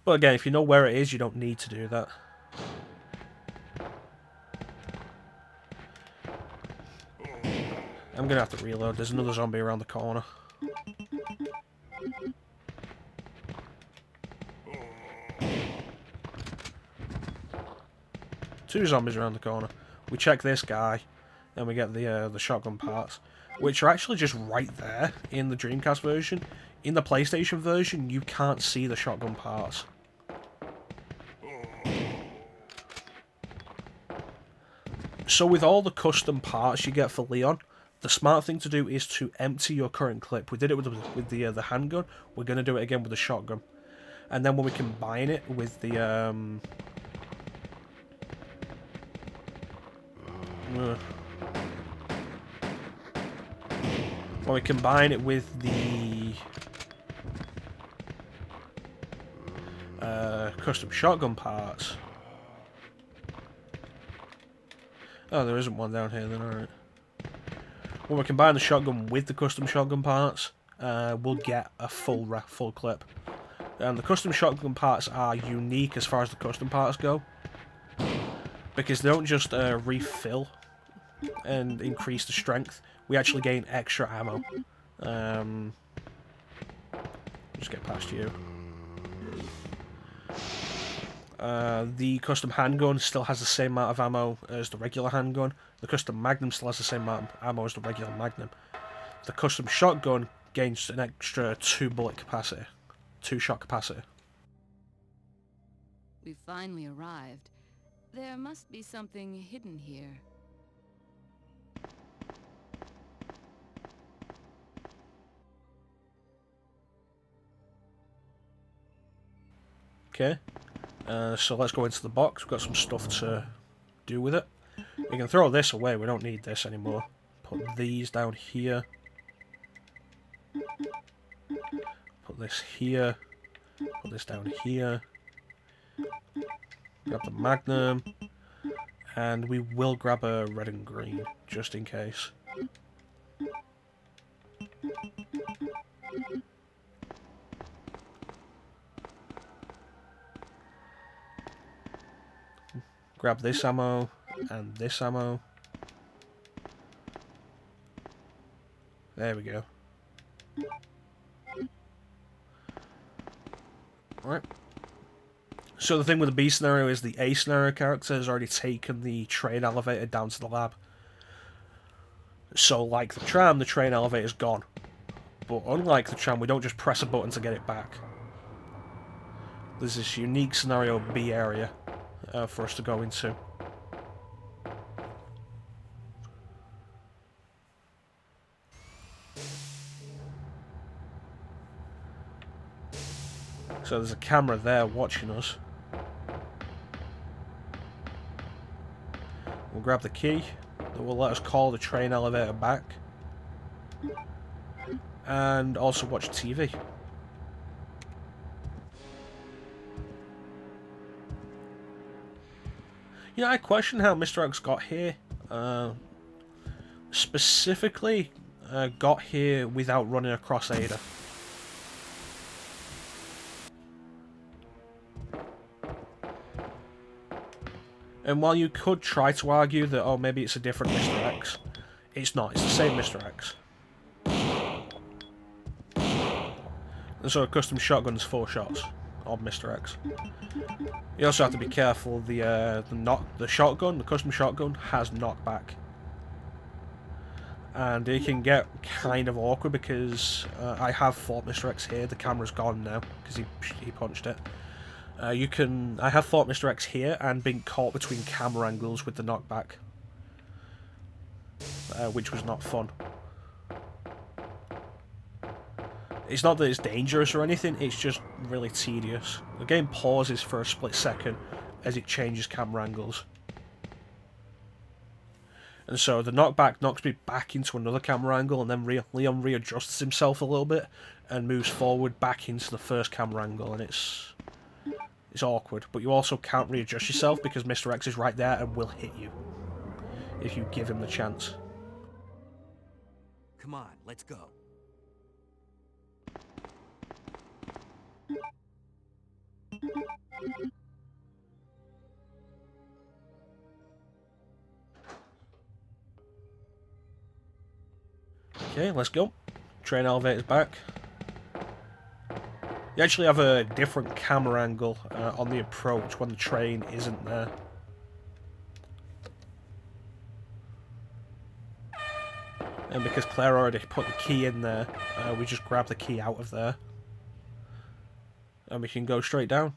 But again, if you know where it is, you don't need to do that. I'm gonna have to reload. There's another zombie around the corner. Two zombies around the corner. We check this guy, and we get the shotgun parts, which are actually just right there in the Dreamcast version. In the PlayStation version, you can't see the shotgun parts. So with all the custom parts you get for Leon, the smart thing to do is to empty your current clip. We did it with the handgun. We're going to do it again with the shotgun. And then when we combine it with the... when we combine it with the... custom shotgun parts... Oh, there isn't one down here then, alright. When we combine the shotgun with the custom shotgun parts, we'll get a full clip. And the custom shotgun parts are unique as far as the custom parts go, because they don't just refill and increase the strength. We actually gain extra ammo. Just get past you. The custom handgun still has the same amount of ammo as the regular handgun. The custom magnum still has the same amount of ammo as the regular magnum. The custom shotgun gains an extra 2 bullet capacity. 2 shot capacity. We finally arrived. There must be something hidden here. Okay. So let's go into the box. We've got some stuff to do with it. We can throw this away. We don't need this anymore. Put these down here. Put this here. Put this down here. Grab the magnum. And we will grab a red and green, just in case. Grab this ammo and this ammo. There we go. Alright. So the thing with the B scenario is the A scenario character has already taken the train elevator down to the lab. So like the tram train elevator's gone. But unlike the tram, we don't just press a button to get it back. There's this unique scenario B area for us to go into. So there's a camera there watching us. We'll grab the key that will let us call the train elevator back. And also watch TV. You know, I question how Mr. X got here. Specifically, got here without running across Ada. And while you could try to argue that, oh, maybe it's a different Mr. X, it's not. It's the same Mr. X. And so a custom shotgun's 4 shots of Mr. X. You also have to be careful. The shotgun, the custom shotgun, has knockback, and it can get kind of awkward because I have fought Mr. X here. The camera's gone now because he punched it. I have fought Mr. X here and been caught between camera angles with the knockback, which was not fun. It's not that it's dangerous or anything, it's just really tedious. The game pauses for a split second as it changes camera angles. And so the knockback knocks me back into another camera angle, and then Leon readjusts himself a little bit and moves forward back into the first camera angle, and it's awkward. But you also can't readjust yourself because Mr. X is right there and will hit you if you give him the chance. Come on, let's go. Okay, let's go. Train elevator's back. You actually have a different camera angle on the approach when the train isn't there. And because Claire already put the key in there, we just grab the key out of there. And we can go straight down.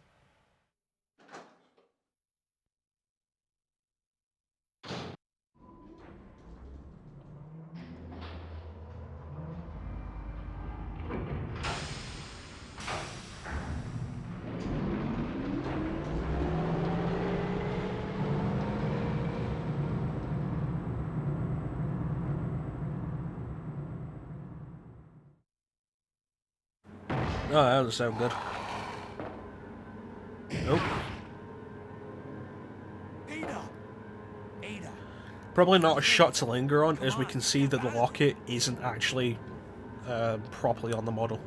Oh, that doesn't sound good. Nope. Ada. Probably not a shot to linger on, as we can see that the locket isn't actually properly on the model.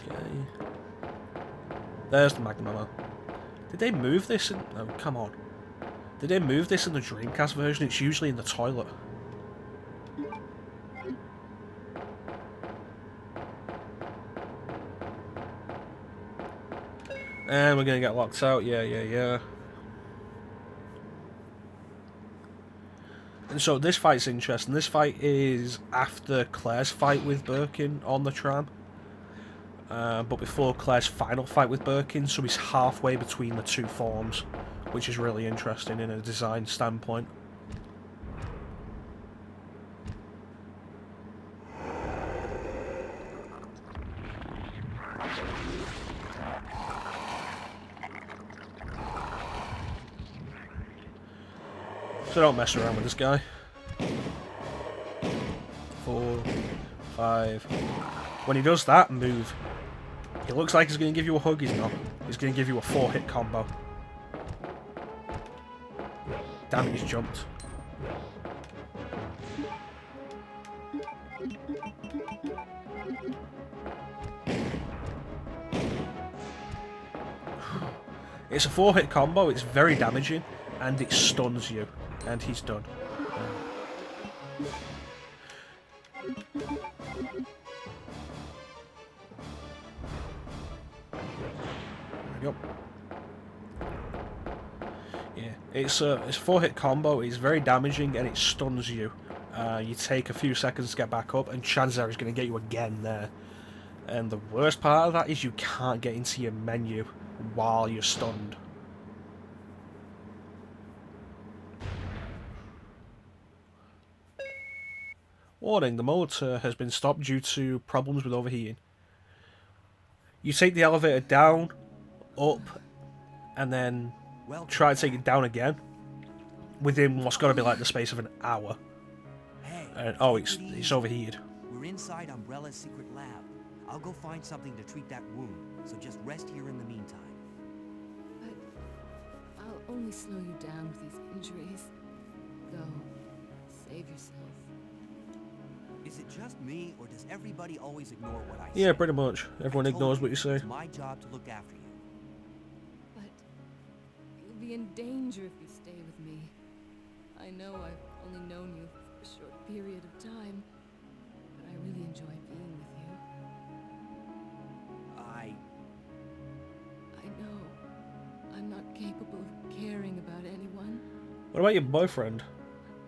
Okay. There's the Magnum ammo. Did they move this in... Oh, come on. Did they move this in the Dreamcast version? It's usually in the toilet. And we're gonna get locked out. Yeah. And so this fight's interesting. This fight is after Claire's fight with Birkin on the tram. But before Claire's final fight with Birkin, so he's halfway between the two forms, which is really interesting in a design standpoint. So don't mess around with this guy. 4, 5. When he does that move, he looks like he's going to give you a hug, he's not. He's going to give you a 4-hit combo. Damn it, he's jumped. It's a 4-hit combo, it's very damaging, and it stuns you. And he's done. There we go. Yeah, it's a 4-hit combo, it's very damaging, and it stuns you. You take a few seconds to get back up, and chances are he's going to get you again there. And the worst part of that is you can't get into your menu while you're stunned. Warning, the motor has been stopped due to problems with overheating. You take the elevator down, up, and then try to take it down again within what's got to be like the space of an hour. Hey, And oh, it's overheated. we're inside Umbrella's secret lab. I'll go find something to treat that wound, so just rest here in the meantime. But I'll only slow you down with these injuries. Go. Save yourself. Is it just me, or does everybody always ignore what I say? Yeah, pretty much. Everyone I told ignores what you say. It's my job to look after you. But you'll be in danger if you stay with me. I know I've only known you for a short period of time, but I really enjoy being with you. I know I'm not capable of caring about anyone. What about your boyfriend?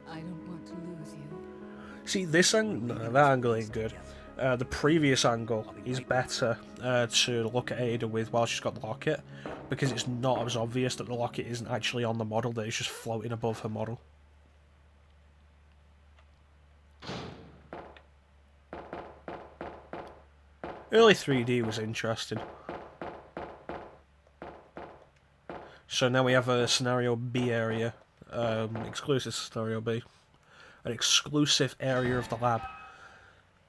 I don't want to lose you. See, this angle, no, that angle ain't good. The previous angle is better to look at Ada with while she's got the locket, because it's not as obvious that the locket isn't actually on the model, that it's just floating above her model. Early 3D was interesting. So now we have a Scenario B area, exclusive Scenario B. An exclusive area of the lab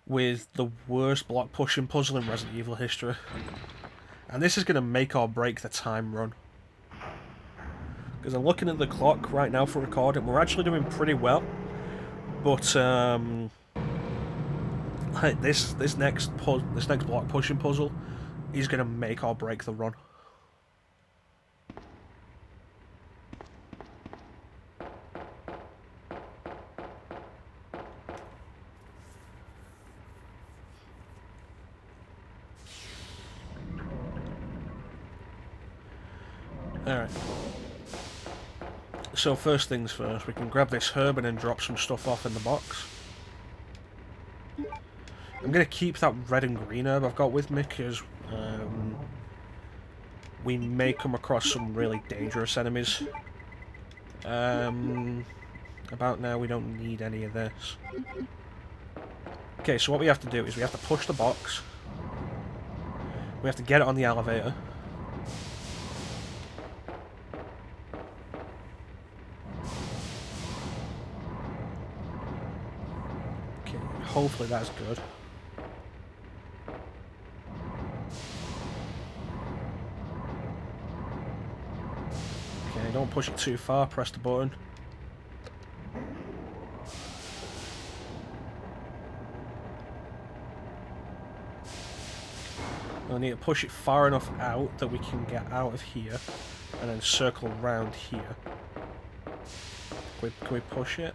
with the worst block pushing puzzle in Resident Evil history. And this is going to make or break the time run. Because I'm looking at the clock right now for recording, we're actually doing pretty well. But this next block pushing puzzle is going to make or break the run. Alright. So first things first, we can grab this herb and then drop some stuff off in the box. I'm going to keep that red and green herb I've got with me, because we may come across some really dangerous enemies. About now we don't need any of this. Okay, so what we have to do is we have to push the box. We have to get it on the elevator. Okay, hopefully that's good. Okay, don't push it too far, press the button. We'll need to push it far enough out that we can get out of here and then circle around here. Can we push it?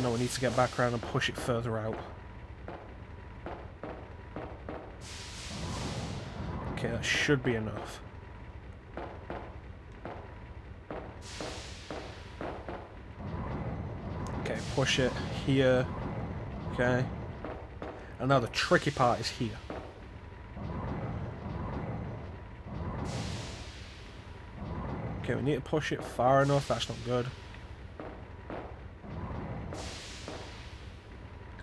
No, we need to get back around and push it further out. Okay, that should be enough. Okay, push it here. Okay. And now the tricky part is here. Okay, we need to push it far enough, that's not good.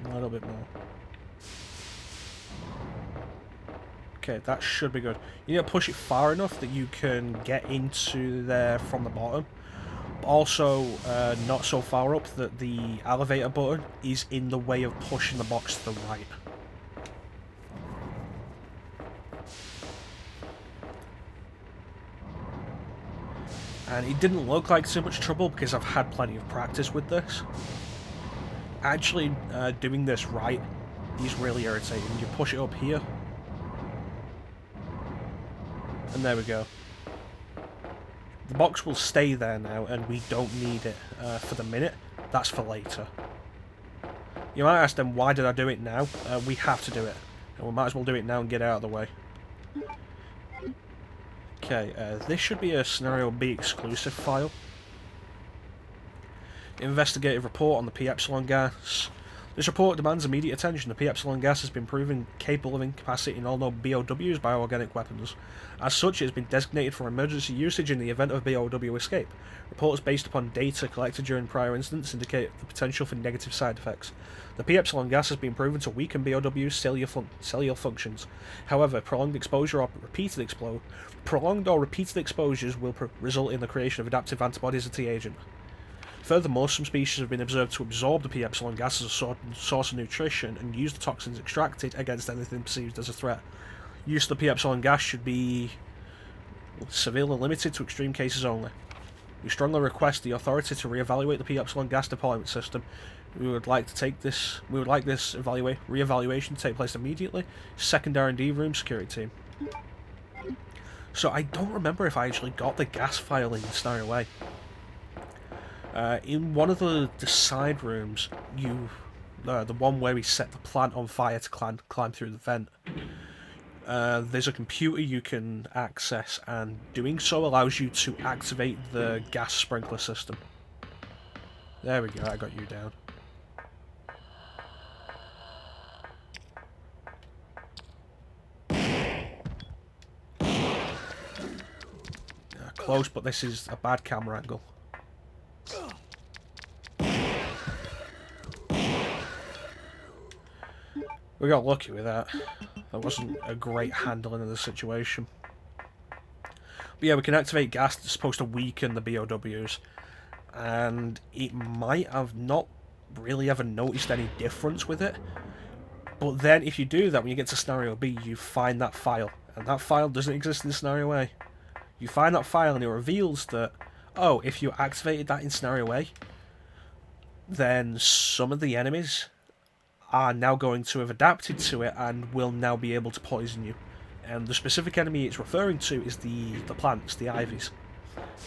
A little bit more. Okay, that should be good. You need to push it far enough that you can get into there from the bottom. But also, not so far up that the elevator button is in the way of pushing the box to the right. And it didn't look like too much trouble because I've had plenty of practice with this. Actually, doing this right is really irritating. You push it up here. And there we go. The box will stay there now, and we don't need it for the minute. That's for later. You might ask them, why did I do it now? We have to do it. And we might as well do it now and get it out of the way. Okay, this should be a Scenario B exclusive file. Investigative report on the P-Epsilon gas. This report demands immediate attention. The P-Epsilon gas has been proven capable of incapacitating all known BOWs bioorganic weapons. As such, it has been designated for emergency usage in the event of BOW escape. Reports based upon data collected during prior incidents indicate the potential for negative side effects. The P-Epsilon gas has been proven to weaken BOW's cellular functions. However, prolonged or repeated exposures will result in the creation of adaptive antibodies to the agent. Furthermore, some species have been observed to absorb the P-Epsilon gas as a source of nutrition and use the toxins extracted against anything perceived as a threat. Use of the P-Epsilon gas should be severely limited to extreme cases only. We strongly request the authority to re-evaluate the P-Epsilon gas deployment system. We would like this re-evaluation to take place immediately. Second R&D room, security team. So I don't remember if I actually got the gas file in Scenario A. In one of the side rooms, the one where we set the plant on fire to climb through the vent, there's a computer you can access, and doing so allows you to activate the gas sprinkler system. There we go, I got you down. Close, but this is a bad camera angle. We got lucky with that. That wasn't a great handling of the situation. But yeah, we can activate gas that's supposed to weaken the BOWs. And it might have not really ever noticed any difference with it. But then if you do that, when you get to Scenario B, you find that file. And that file doesn't exist in Scenario A. You find that file and it reveals that, oh, if you activated that in Scenario A, then some of the enemies are now going to have adapted to it and will now be able to poison you. And the specific enemy it's referring to is the plants, the ivies.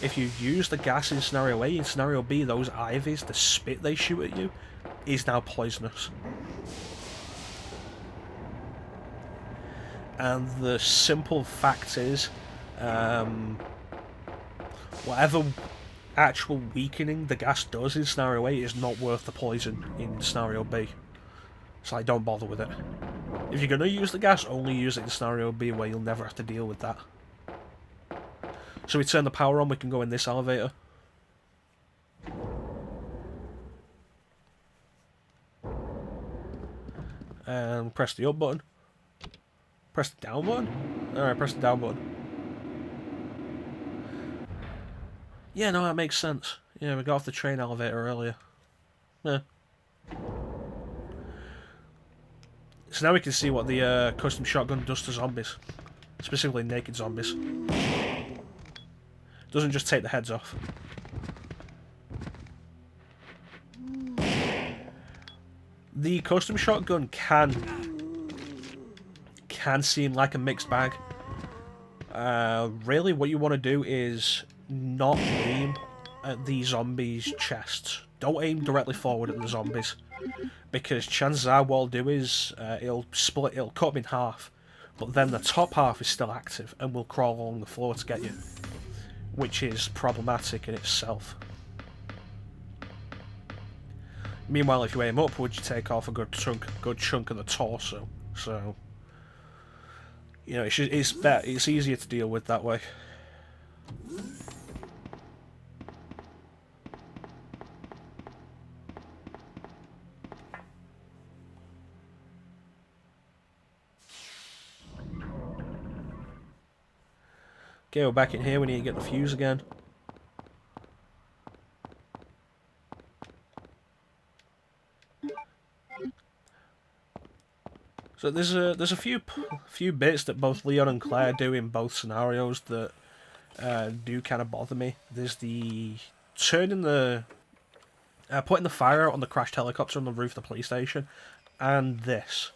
If you use the gas in Scenario A, in Scenario B, those ivies, the spit they shoot at you, is now poisonous. And the simple fact is, Whatever actual weakening the gas does in Scenario A is not worth the poison in Scenario B. So I don't bother with it. If you're going to use the gas, only use it in Scenario B where you'll never have to deal with that. So we turn the power on, we can go in this elevator. And press the up button. Press the down button? Alright, press the down button. Yeah, no, that makes sense. Yeah, we got off the train elevator earlier. Yeah. So now we can see what the custom shotgun does to zombies. Specifically naked zombies. Doesn't just take the heads off. The custom shotgun can seem like a mixed bag. Really, what you want to do is not aim at the zombies' chests. Don't aim directly forward at the zombies, because chances are what it'll do is it'll cut them in half, but then the top half is still active and will crawl along the floor to get you, which is problematic in itself. Meanwhile, if you aim upwards, you take off a good chunk of the torso. So, you know, it's easier to deal with that way. Okay, we're back in here. We need to get the fuse again. So there's a few bits that both Leon and Claire do in both scenarios that do kind of bother me. There's the putting the fire out on the crashed helicopter on the roof of the police station, and this.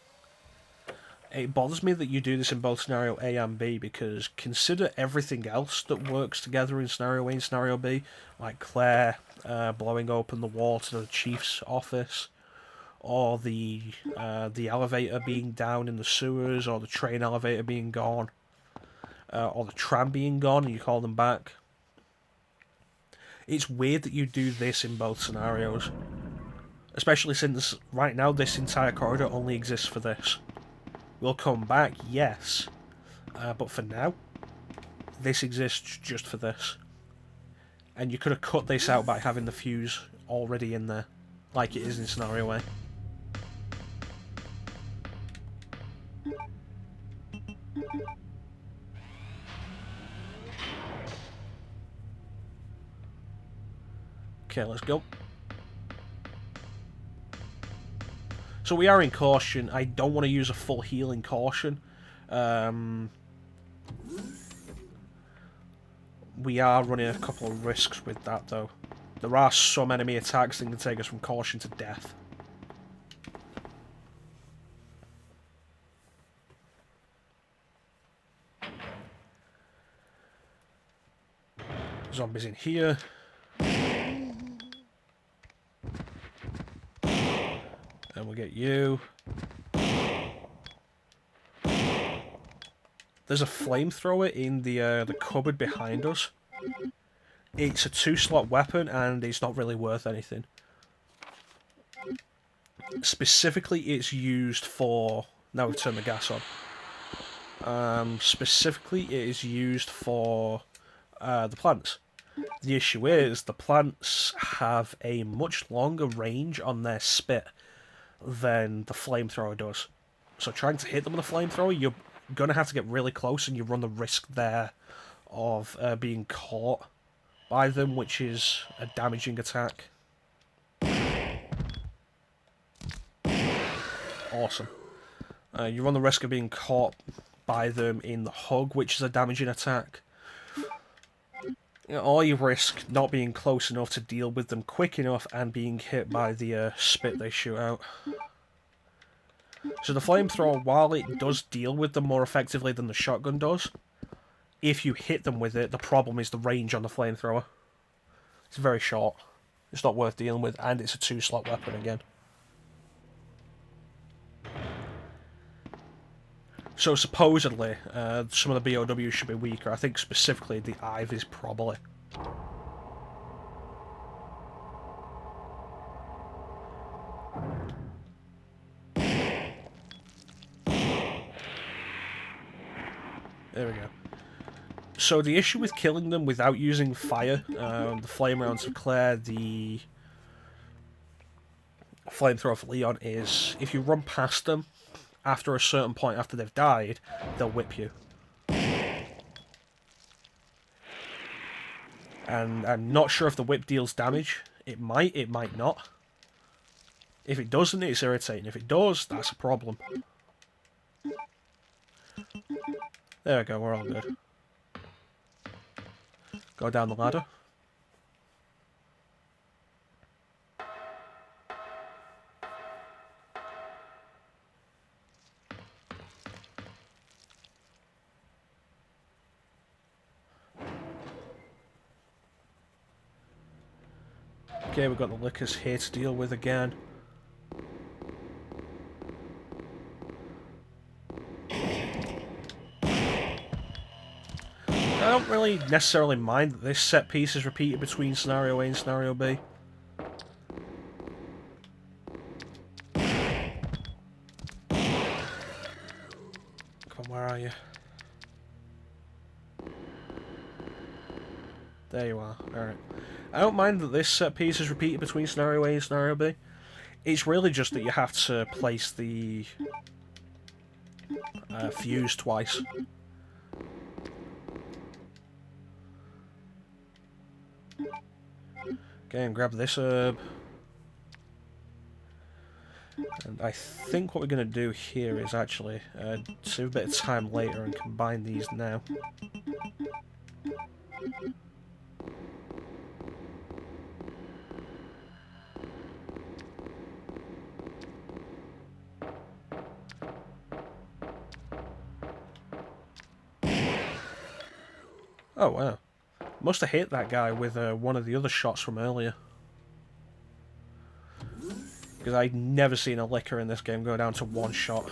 It bothers me that you do this in both Scenario A and B, because consider everything else that works together in Scenario A and Scenario B, like Claire blowing open the wall to the chief's office, or the elevator being down in the sewers, or the train elevator being gone, or the tram being gone and you call them back. It's weird that you do this in both scenarios, especially since right now this entire corridor only exists for this. We'll come back, yes, but for now, this exists just for this. And you could have cut this out by having the fuse already in there, like it is in Scenario A. Okay, let's go. So we are in caution. I don't want to use a full healing caution. We are running a couple of risks with that, though. There are some enemy attacks that can take us from caution to death. Zombies in here. And we'll get you. There's a flamethrower in the cupboard behind us. It's a 2-slot weapon and it's not really worth anything. Specifically, it's used for... Now we've turned the gas on. Specifically, it is used for the plants. The issue is, the plants have a much longer range on their spit than the flamethrower does. So trying to hit them with a flamethrower, you're going to have to get really close, and you run the risk there of being caught by them, which is a damaging attack. Awesome. You run the risk of being caught by them in the hug, which is a damaging attack. Or you risk not being close enough to deal with them quick enough and being hit by the spit they shoot out. So the flamethrower, while it does deal with them more effectively than the shotgun does, if you hit them with it, the problem is the range on the flamethrower. It's very short. It's not worth dealing with, and it's a 2-slot weapon again. So supposedly, some of the BOWs should be weaker. I think specifically the Ivy's probably. There we go. So the issue with killing them without using fire, the flame rounds of Claire, the flamethrower for Leon, is if you run past them after a certain point after they've died, they'll whip you. And I'm not sure if the whip deals damage. It might not. If it doesn't, it's irritating. If it does, that's a problem. There we go, we're all good. Go down the ladder. Okay, we've got the liquors here to deal with again. I don't really necessarily mind that this set piece is repeated between Scenario A and Scenario B. Come on, where are you? There you are, alright. I don't mind that this set piece is repeated between Scenario A and Scenario B. It's really just that you have to place the fuse twice. Okay, and grab this herb. And I think what we're going to do here is actually save a bit of time later and combine these now. Oh wow. Must have hit that guy with one of the other shots from earlier. Because I'd never seen a liquor in this game go down to one shot.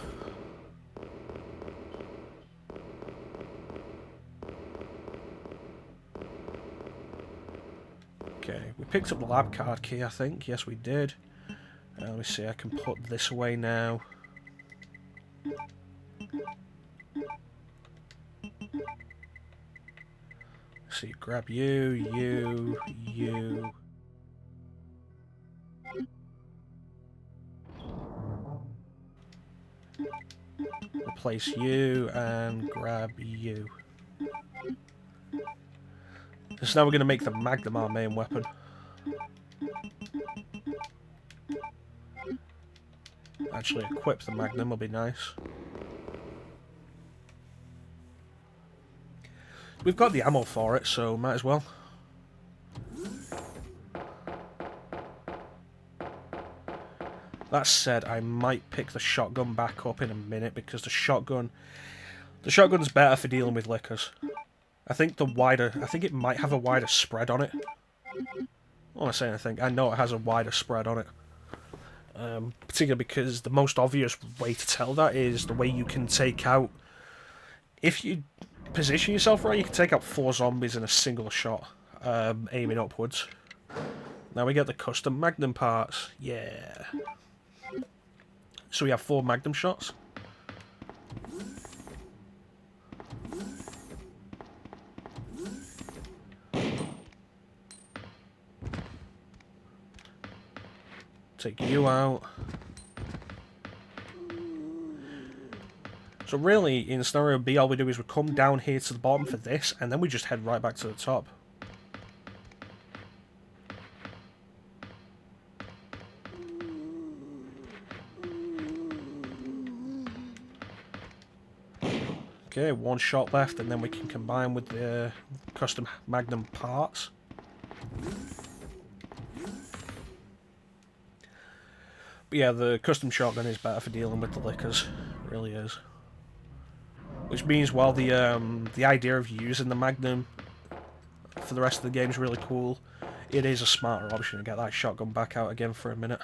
Okay, we picked up the lab card key, I think. Yes, we did. Let me see, I can put this away now. So you grab you. Replace you and grab you. So now we're going to make the Magnum our main weapon. Actually, equip the Magnum will be nice. We've got the ammo for it, so might as well. That said, I might pick the shotgun back up in a minute because the shotgun's better for dealing with liquors. I think it might have a wider spread on it. I don't want to say anything. I know it has a wider spread on it. Particularly because the most obvious way to tell that is the way you can take out... If you position yourself right, you can take out 4 zombies in a single shot, aiming upwards. Now we get the custom Magnum parts. Yeah. So we have 4 Magnum shots. Take you out. So really, in Scenario B, all we do is we come down here to the bottom for this, and then we just head right back to the top. Okay, 1 shot left, and then we can combine with the custom Magnum parts. But yeah, the custom shotgun is better for dealing with the liquors. It really is. Which means while the idea of using the Magnum for the rest of the game is really cool, it is a smarter option to get that shotgun back out again for a minute.